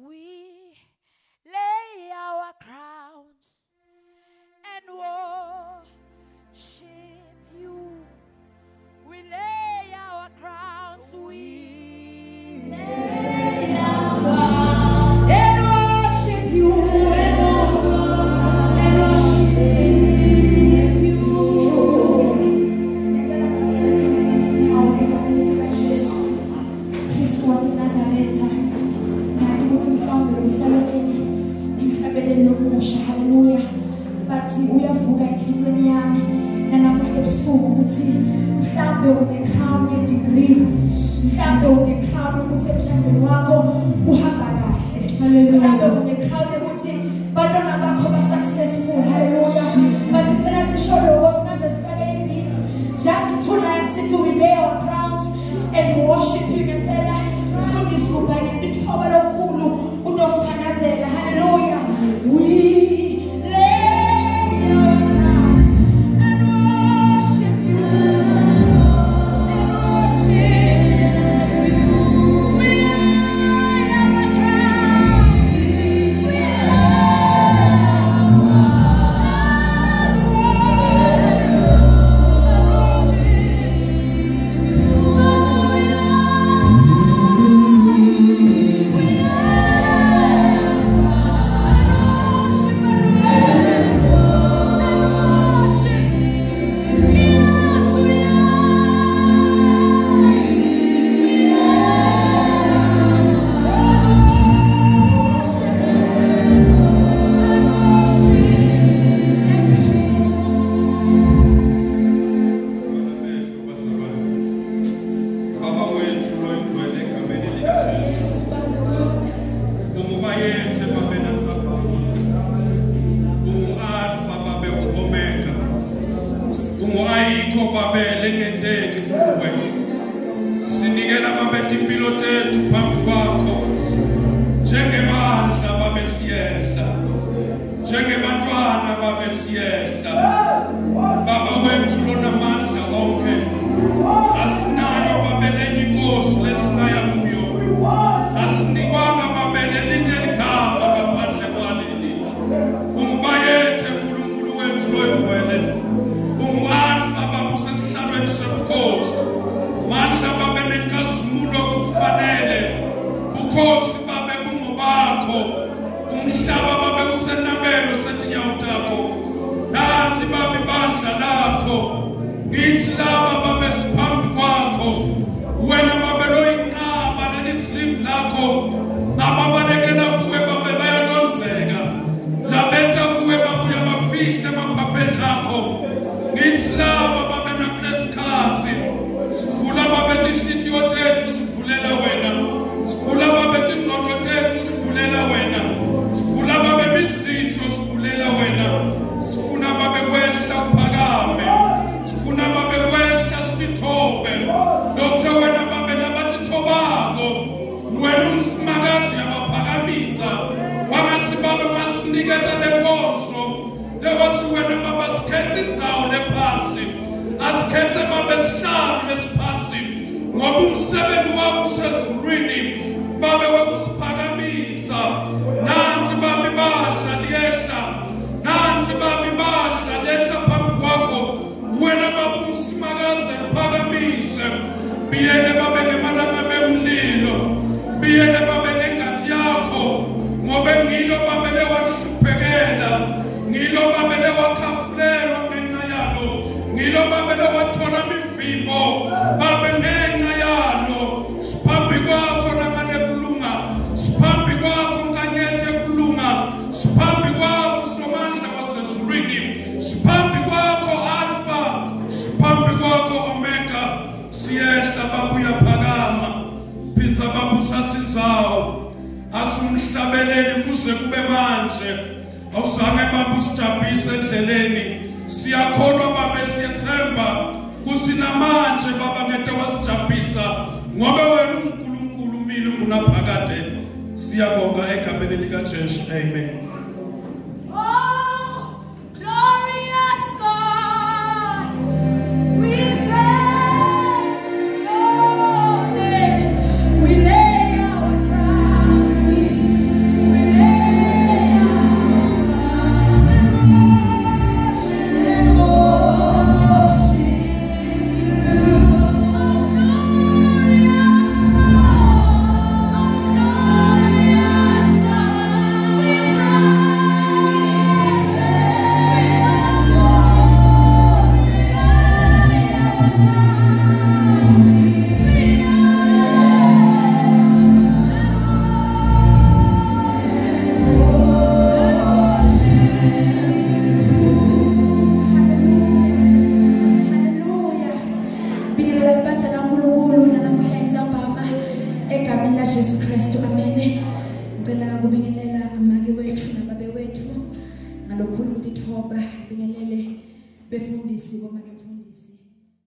We lay our crowns and worship you. We lay our crowns. We lay our crowns and worship you. Hallelujah. Bathi uyavuka enhlizweni yami nanamuhla ebusuku ukuthi mhlawumbe une-crown ye-degree, mhlawumbe une-crown yokuthi emshadweni wakho uhamba kahle, mhlawumbe une-crown yokuthi bantwana bakho ba-successful. Hallelujah. Bathi kuthina sisho lokho singaze sifake i-beat just tonight sithi we lay our crowns and worship you. Ngempela mfundisi kubheke ithoba lokhulu unosithandazela. Hallelujah. We lay our crowns and worship you. And worship you. We lay our crowns. We lay our crowns. Worship you. Amen. Oh, glorious God, we praise your name. We lay our crowns. egameni laJesu Kristu, amen. Ngicela kubingelela amake wethu nababe wethu ngalokhulu ukuthi thoba bingelele befundisi bomake